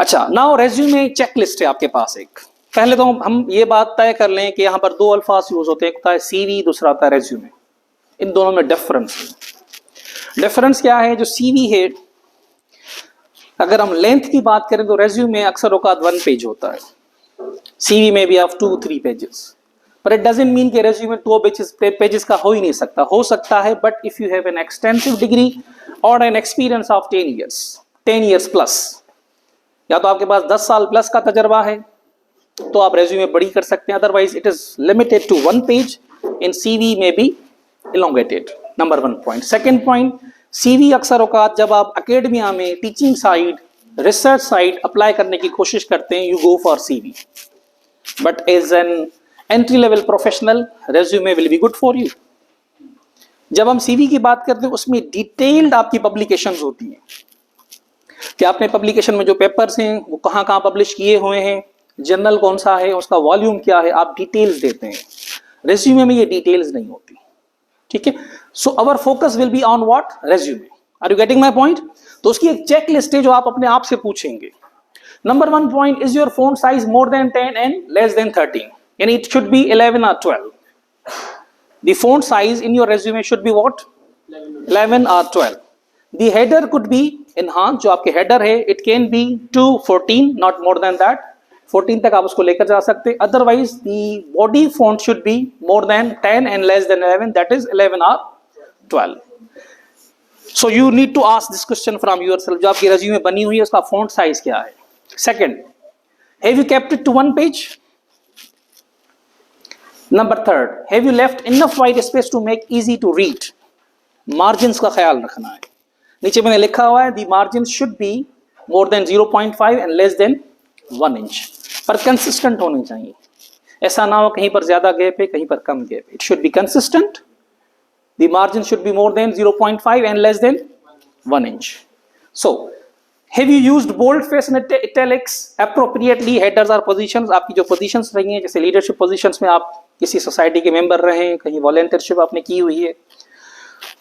अच्छा, now resume checklist है आपके पास एक। पहले तो हम ये बात तय कर लें कि यहाँ पर दो अल्फाज यूज होते हैं, एक होता है सीवी, दूसरा होता है रेज्यूमे। इन दोनों में डिफरेंस है। डिफरेंस क्या है? जो सीवी है, अगर हम लेंथ की बात करें तो रेज्यूमे अक्सर औकात 1 पेज होता है, सीवी में भी आप 2-3 पेजेस। पर इट डजंट मीन कि रेज्यूमे 2 पेजेस का हो ही नहीं सकता, हो सकता है, but if you have an extensive degree और an experience of 10 years plus, या तो आपके पास 10 साल प्लस का तजर्बा है तो आप रेज्यूमे बड़ी कर सकते हैं, otherwise it is limited to 1 page. In CV में be elongated. Number 1 point. Second point, CV अक्सर औकात जब आप एकेडमिया में teaching side, research side apply करने की कोशिश करते हैं, you go for CV, but as an entry level professional resume will be good for you. जब हम सीवी की बात करते हैं उसमें डिटेल्ड आपकी पब्लिकेशंस होती हैं कि आपने पब्लिकेशन में जो पेपर्स हैं वो कहाँ कहाँ पब्लिश किए हुए हैं, जर्नल कौन सा है, उसका वॉल्यूम क्या है, आप डिटेल्स देते हैं। रेज्यूमे में ये डिटेल्स नहीं होती, ठीक है। So our focus will be on what? Resume. Are you getting my point? तो उसकी एक चेक लिस्ट है जो आप अपने आप से पूछेंगे। Number 1 point, is your phone size more than 10 and less than 13? यानी it should be 11 or 12. The font size in your resume should be what? 11 or 12. The header could be enhanced, जो आपके header है, it can be to 14, not more than that. 14 तक आप उसको लेकर जा सकते। Otherwise, the body font should be more than 10 and less than 11, that is 11 or 12. So you need to ask this question from yourself, जो आपकी resume बनी हुई है उसका font size क्या है? Second, have you kept it to 1 page? Number 3, have you left enough white space to make easy to read? Margins का ख्याल रखना है। नीचे मैंने लिखा हुआ है, the margins should be more than 0.5 and less than 1 inch, पर consistent होने चाहिए। ऐसा ना हो कहीं पर ज्यादा गैप है, कहीं पर कम गैप है। It should be consistent. The margin should be more than 0.5 and less than 1 inch. So, have you used boldface and italics appropriately? Headers or positions, आपकी जो positions रही हैं, जैसे leadership positions में आप किसी सोसाइटी के मेंबर रहे हैं, कहीं वॉलंटियरशिप आपने की हुई है,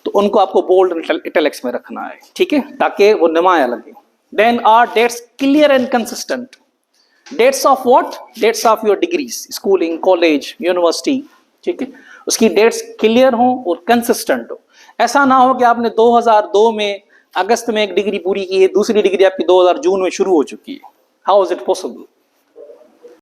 तो उनको आपको बोल्ड इटैलिक्स में रखना है, ठीक है, ताकि वो नुमाया लगे। Then are dates clear and consistent. Dates of what? Dates of your degrees, schooling, college, university, ठीक है, उसकी डेट्स क्लियर हो और कंसिस्टेंट हो। ऐसा ना हो कि आपने 2002 में अगस्त में एक डिग्री पूरी की है, दूसरी डिग्री आपकी 2000 जून में शुरू हो चुकी है। How is it possible?